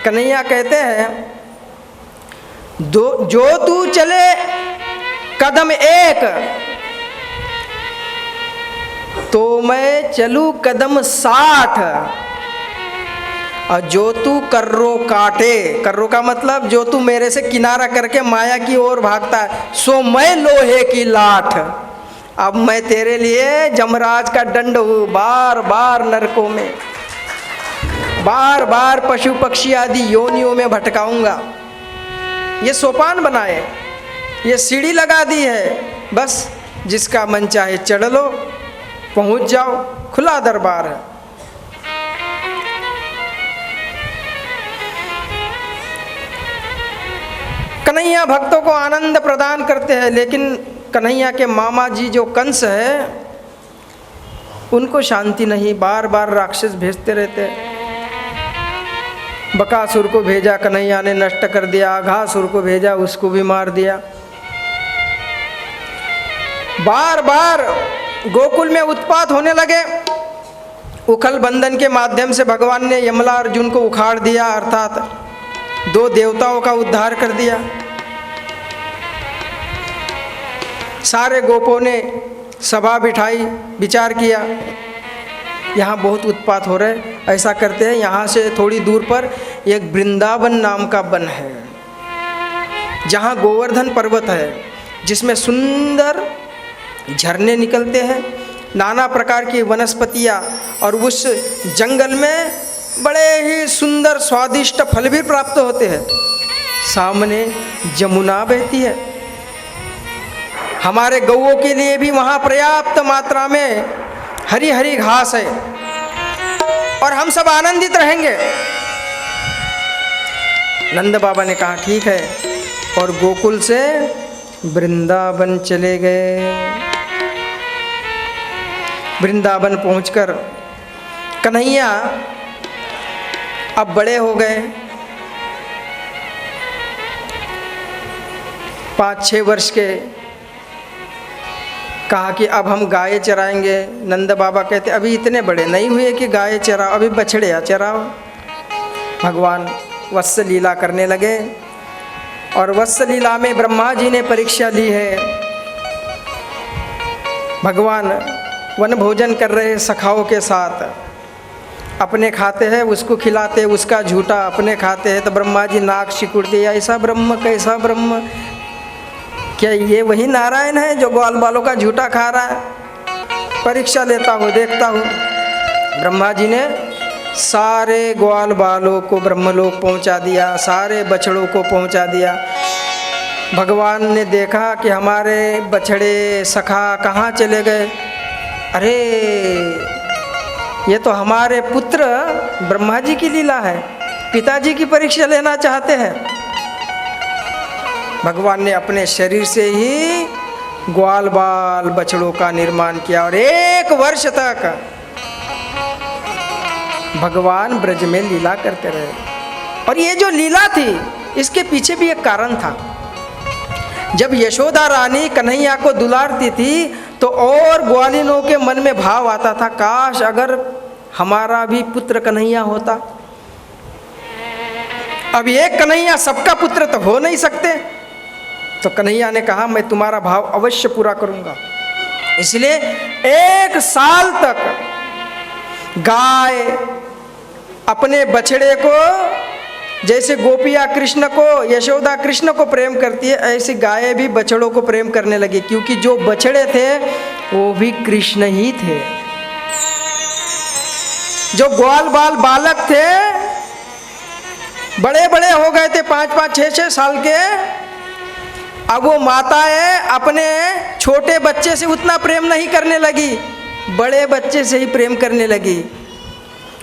कन्हैया कहते हैं, जो तू चले कदम एक तो मैं चलूँ कदम 60, और जो तू कर्रो काटे, कर्रो का मतलब जो तू मेरे से किनारा करके माया की ओर भागता है, सो मैं लोहे की लाठ। अब मैं तेरे लिए जमराज का दंड हूँ, बार बार नरकों में, बार बार पशु पक्षी आदि योनियों में भटकाऊंगा। ये सोपान बनाए, ये सीढ़ी लगा दी है, बस जिसका मन चाहे चढ़ लो, पहुंच जाओ, खुला दरबार है। कन्हैया भक्तों को आनंद प्रदान करते हैं, लेकिन कन्हैया के मामा जी जो कंस है, उनको शांति नहीं, बार बार राक्षस भेजते रहते हैं। बकासुर को भेजा, कन्हैया ने नष्ट कर दिया। अघासुर को भेजा, उसको भी मार दिया। बार बार गोकुल में उत्पात होने लगे। उखल बंधन के माध्यम से भगवान ने यमला अर्जुन को उखाड़ दिया, अर्थात 2 देवताओं का उद्धार कर दिया। सारे गोपों ने सभा बिठाई, विचार किया, यहाँ बहुत उत्पात हो रहे, ऐसा करते हैं, यहाँ से थोड़ी दूर पर एक वृंदावन नाम का वन है, जहाँ गोवर्धन पर्वत है, जिसमें सुंदर झरने निकलते हैं, नाना प्रकार की वनस्पतियाँ, और उस जंगल में बड़े ही सुंदर स्वादिष्ट फल भी प्राप्त होते हैं। सामने जमुना बहती है, हमारे गौओं के लिए भी वहाँ पर्याप्त मात्रा में हरी हरी घास है, और हम सब आनंदित रहेंगे। नंद बाबा ने कहा ठीक है, और गोकुल से वृंदावन चले गए। वृंदावन पहुंचकर कन्हैया अब बड़े हो गए, 5-6 वर्ष के। कहा कि अब हम गाय चराएंगे। नंद बाबा कहते अभी इतने बड़े नहीं हुए कि गाय चराओ, अभी बछड़े चराओ। भगवान वत्स लीला करने लगे, और वत्स लीला में ब्रह्मा जी ने परीक्षा ली है। भगवान वन भोजन कर रहे सखाओं के साथ, अपने खाते हैं उसको खिलाते, उसका झूठा अपने खाते हैं, तो ब्रह्मा जी नाक सिकुड़ते, ऐसा ब्रह्म कैसा ब्रह्म, क्या ये वही नारायण है जो ग्वाल बालों का झूठा खा रहा है? परीक्षा लेता हूँ, देखता हूँ। ब्रह्मा जी ने सारे ग्वाल बालों को ब्रह्मलोक पहुँचा दिया, सारे बछड़ों को पहुँचा दिया। भगवान ने देखा कि हमारे बछड़े सखा कहाँ चले गए। अरे ये तो हमारे पुत्र ब्रह्मा जी की लीला है। पिताजी की परीक्षा लेना चाहते हैं? भगवान ने अपने शरीर से ही ग्वाल बाल बछड़ों का निर्माण किया और 1 वर्ष तक भगवान ब्रज में लीला करते रहे। और ये जो लीला थी, इसके पीछे भी एक कारण था। जब यशोदा रानी कन्हैया को दुलारती थी तो और ग्वालिनों के मन में भाव आता था, काश अगर हमारा भी पुत्र कन्हैया होता। अब एक कन्हैया सबका पुत्र तो हो नहीं सकते, तो कन्हैया ने कहा मैं तुम्हारा भाव अवश्य पूरा करूंगा। इसलिए 1 साल तक गाय अपने बछड़े को, जैसे गोपियाँ कृष्ण को, यशोदा कृष्ण को प्रेम करती है, ऐसी गायें भी बछड़ों को प्रेम करने लगी, क्योंकि जो बछड़े थे वो भी कृष्ण ही थे। जो ग्वाल बाल बालक थे, बड़े बड़े हो गए थे, 5-5, 6-6 साल के, अब वो माताएं अपने छोटे बच्चे से उतना प्रेम नहीं करने लगी, बड़े बच्चे से ही प्रेम करने लगी।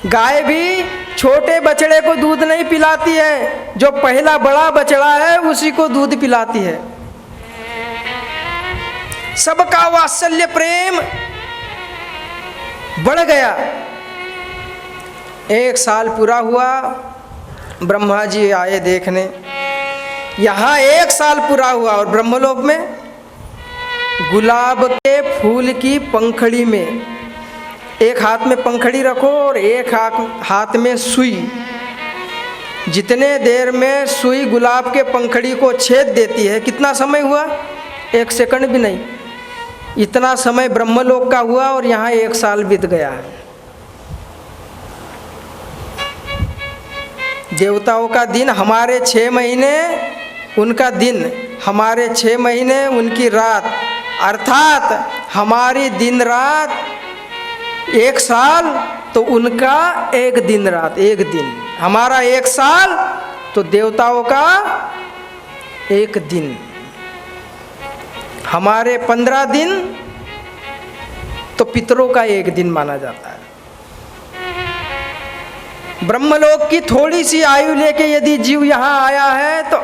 गाय भी छोटे बछड़े को दूध नहीं पिलाती है, जो पहला बड़ा बछड़ा है उसी को दूध पिलाती है। सबका वात्सल्य प्रेम बढ़ गया। 1 साल पूरा हुआ, ब्रह्मा जी आए देखने। यहाँ 1 साल पूरा हुआ और ब्रह्मलोक में गुलाब के फूल की पंखड़ी में, एक हाथ में पंखड़ी रखो और एक हाथ में सुई। जितने देर में सुई गुलाब के पंखड़ी को छेद देती है, कितना समय हुआ? 1 सेकंड भी नहीं। इतना समय ब्रह्मलोक का हुआ और यहाँ 1 साल बीत गया है। देवताओं का दिन हमारे 6 महीने, उनका दिन हमारे 6 महीने, उनकी रात, अर्थात हमारी दिन रात 1 साल, तो उनका 1 दिन रात, 1 दिन। हमारा 1 साल तो देवताओं का 1 दिन। हमारे 15 दिन तो पितरों का 1 दिन माना जाता है। ब्रह्मलोक की थोड़ी सी आयु लेके यदि जीव यहाँ आया है तो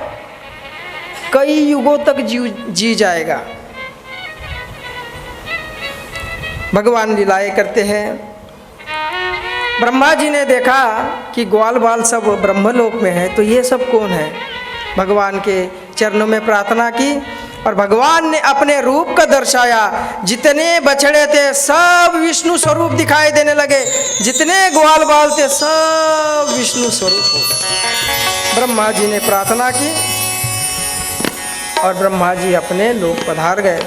कई युगों तक जी जाएगा। भगवान लीलाएं करते हैं। ब्रह्मा जी ने देखा कि ग्वाल बाल सब ब्रह्मलोक में है, तो ये सब कौन है? भगवान के चरणों में प्रार्थना की और भगवान ने अपने रूप का दर्शाया। जितने बछड़े थे सब विष्णु स्वरूप दिखाई देने लगे, जितने ग्वाल बाल थे सब विष्णु स्वरूप हो गए। ब्रह्मा जी ने प्रार्थना की और ब्रह्मा जी अपने लोक पधार गए।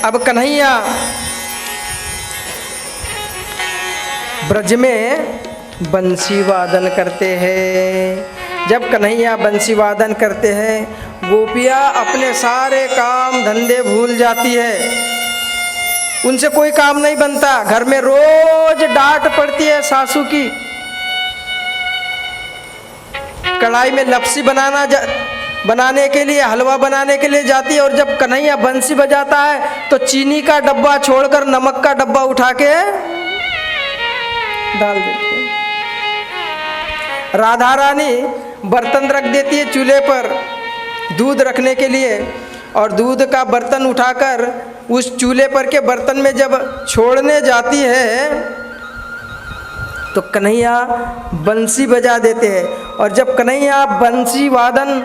अब कन्हैया ब्रज में बंसी वादन करते हैं। जब कन्हैया बंसी वादन करते हैं, गोपियाँ अपने सारे काम धंधे भूल जाती है, उनसे कोई काम नहीं बनता। घर में रोज डांट पड़ती है सासू की। कढ़ाई में लपसी बनाने के लिए, हलवा बनाने के लिए जाती है, और जब कन्हैया बंसी बजाता है तो चीनी का डब्बा छोड़कर नमक का डब्बा उठा के डाल देती है। राधा रानी बर्तन रख देती है चूल्हे पर दूध रखने के लिए, और दूध का बर्तन उठाकर उस चूल्हे पर के बर्तन में जब छोड़ने जाती है तो कन्हैया बंसी बजा देते हैं। और जब कन्हैया बंसी वादन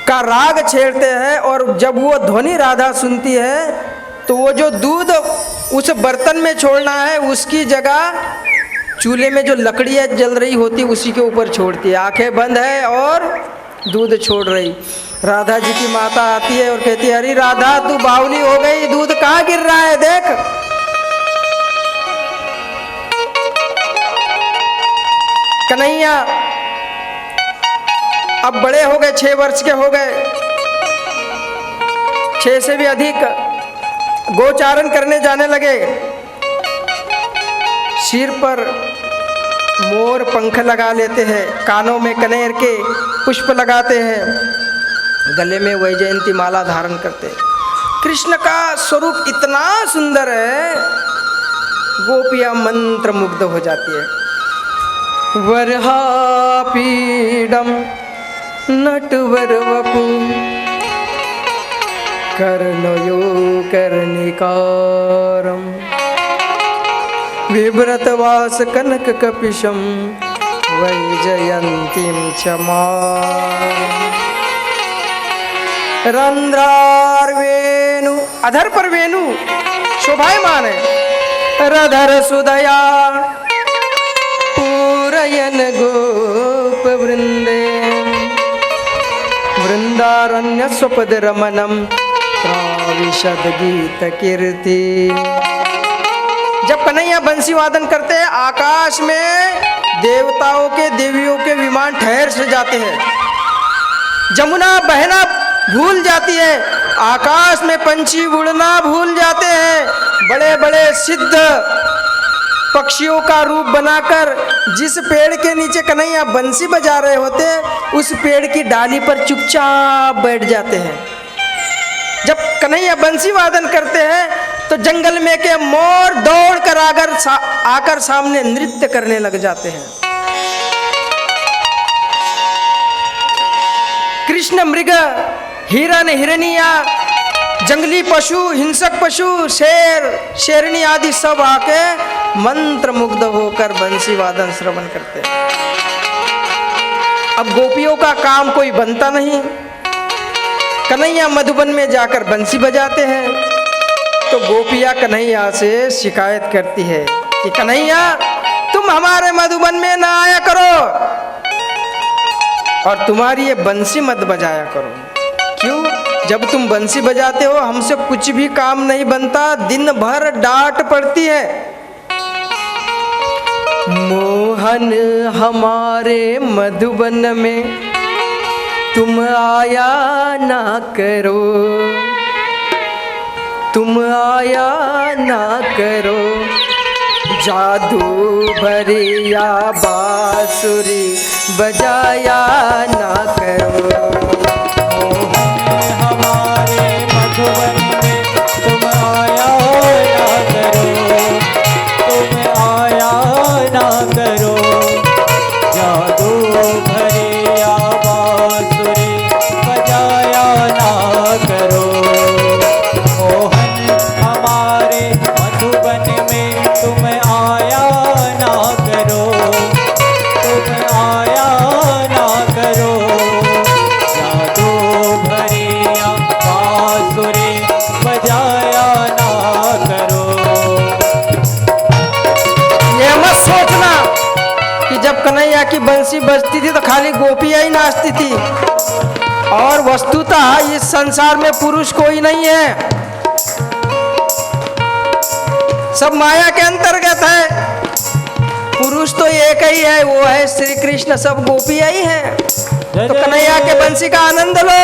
का राग छेड़ते हैं और जब वो ध्वनि राधा सुनती है तो वो जो दूध उस बर्तन में छोड़ना है उसकी जगह चूल्हे में जो लकड़ियाँ जल रही होती उसी के ऊपर छोड़ती है। आंखें बंद है और दूध छोड़ रही। राधा जी की माता आती है और कहती है, अरे राधा तू बावली हो गई, दूध कहाँ गिर रहा है देख। कन्हैया अब बड़े हो गए, 6 वर्ष के हो गए, 6 से भी अधिक, गोचारण करने जाने लगे। सिर पर मोर पंख लगा लेते हैं, कानों में कनेर के पुष्प लगाते हैं, गले में वैजयंती माला धारण करते हैं। कृष्ण का स्वरूप इतना सुंदर है, गोपियाँ मंत्र मुग्ध हो जाती है। वरहापीडम नटवरवपु कर्णयो कर्णिकारम विव्रतवास कनक कपिशम वैजयंतीम क्षमा रंध्रार वेणु अधर पर वेणु शोभायमान है रधर सुदया पूरयन गोप वृंदे वृंदारण्य स्वपद रमणम प्राविशद गीत कीर्ति। जब कन्हैया बंसी वादन करते हैं आकाश में देवताओं के देवियों के विमान ठहर से जाते हैं, जमुना बहना भूल जाती है, आकाश में पंछी उड़ना भूल जाते हैं, बड़े बड़े सिद्ध पक्षियों का रूप बनाकर जिस पेड़ के नीचे कन्हैया बंसी बजा रहे होते हैं उस पेड़ की डाली पर चुपचाप बैठ जाते हैं। जब कन्हैया बंसी वादन करते हैं तो जंगल में के मोर दौड़ कर आकर सामने नृत्य करने लग जाते हैं। कृष्ण मृग हिरण हिरनिया जंगली पशु हिंसक पशु शेर शेरनी आदि सब आके मंत्र मुग्ध होकर बंसी वादन श्रवण करते हैं। अब गोपियों का काम कोई बनता नहीं, कन्हैया मधुबन में जाकर बंसी बजाते हैं तो गोपियाँ कन्हैया से शिकायत करती है कि कन्हैया तुम हमारे मधुबन में ना आया करो और तुम्हारी ये बंसी मत बजाया करो। क्यों? जब तुम बंसी बजाते हो हमसे कुछ भी काम नहीं बनता, दिन भर डांट पड़ती है। मोहन हमारे मधुबन में तुम आया ना करो, तुम आया ना करो, जादू भरिया बांसुरी बजाया ना करो। हमारे मधुबन में तुम आया ना करो, तुम आया ना करो, जादू भरिया बांसुरी बजाया ना करो। मोहन हमारे मधुबन में तुम आया ना करो, तुम आया ना करो, जादू भरिया बांसुरी बजाया ना करो। ये मत सोचना कि जब कन्हैया की बंसी बजती थी तो खाली गोपियां ही नाचती थी, और वस्तुतः इस संसार में पुरुष कोई नहीं है, सब माया के अंतर्गत है। पुरुष तो एक ही है, वो है श्री कृष्ण, सब गोपियां ही हैं। तो कन्हैया के बंसी का आनंद लो।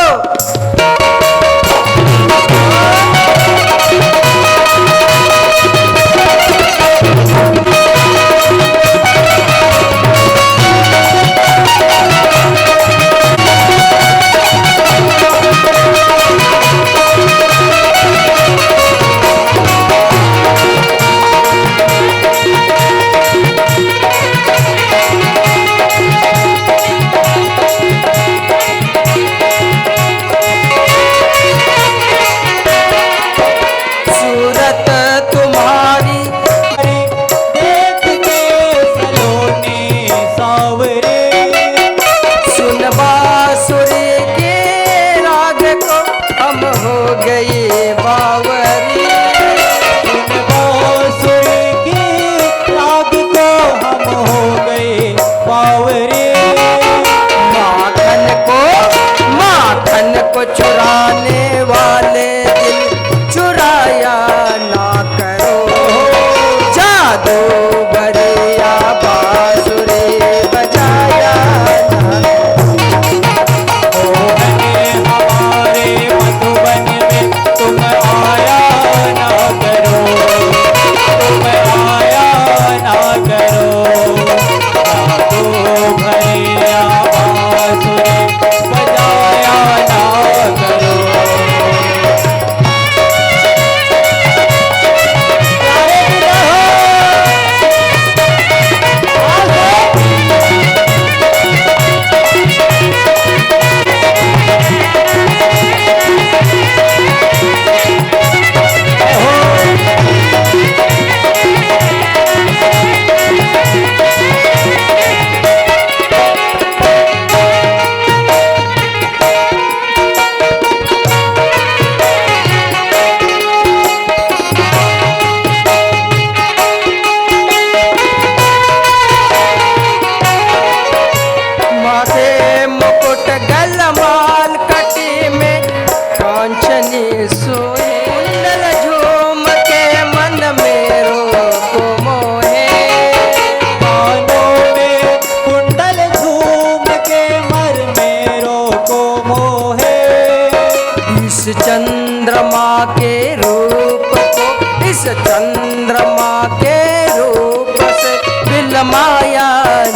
चंद्रमा के रूप को, इस चंद्रमा के रूप से बिलमाया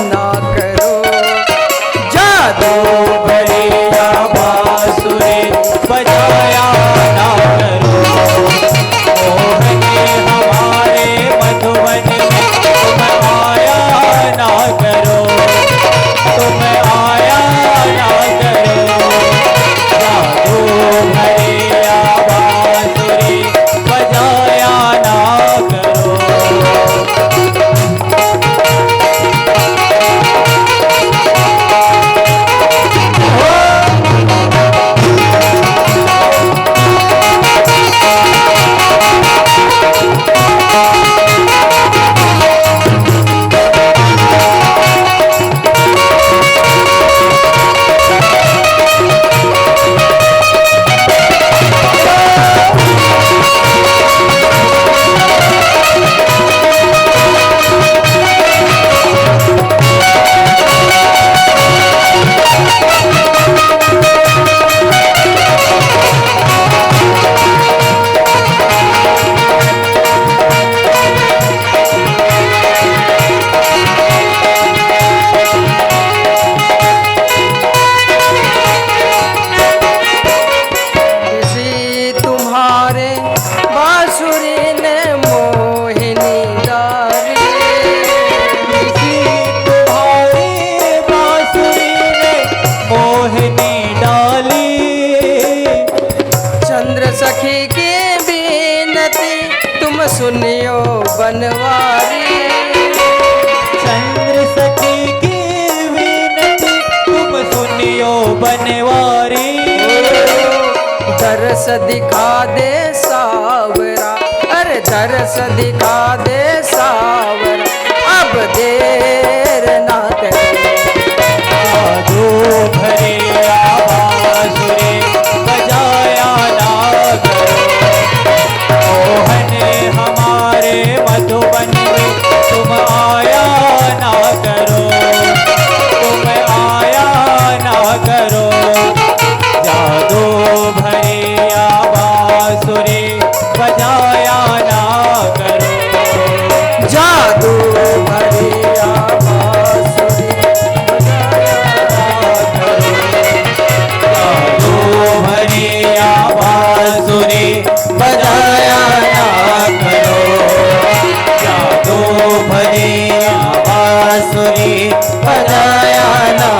ना करो। जादू भरिया बांसुरी बजाया ना करो। मोहने हमारे मधुबन में तुम आया ना करो, तुम आया ना करो। जादू भरिया बांसुरी बजाया ना करो। सखी की बीनती तुम सुनियो बनवारी। चंद्र सखी की विनती तुम सुनियो बनवारी। दरस दिखा दे सावरा, अरे दरस दिखा दे सावरा, अब देर ना करे। जादू भरिया बांसुरी बजाया ना करो। मोहने हमारे मधुबन में तुम आया ना करो, तुम आया ना करो। जादू भरिया बांसुरी बजाया ना करो। जादू भरिया बांसुरी बजाया ना करो। जादू भरिया बांसुरी बजाया ना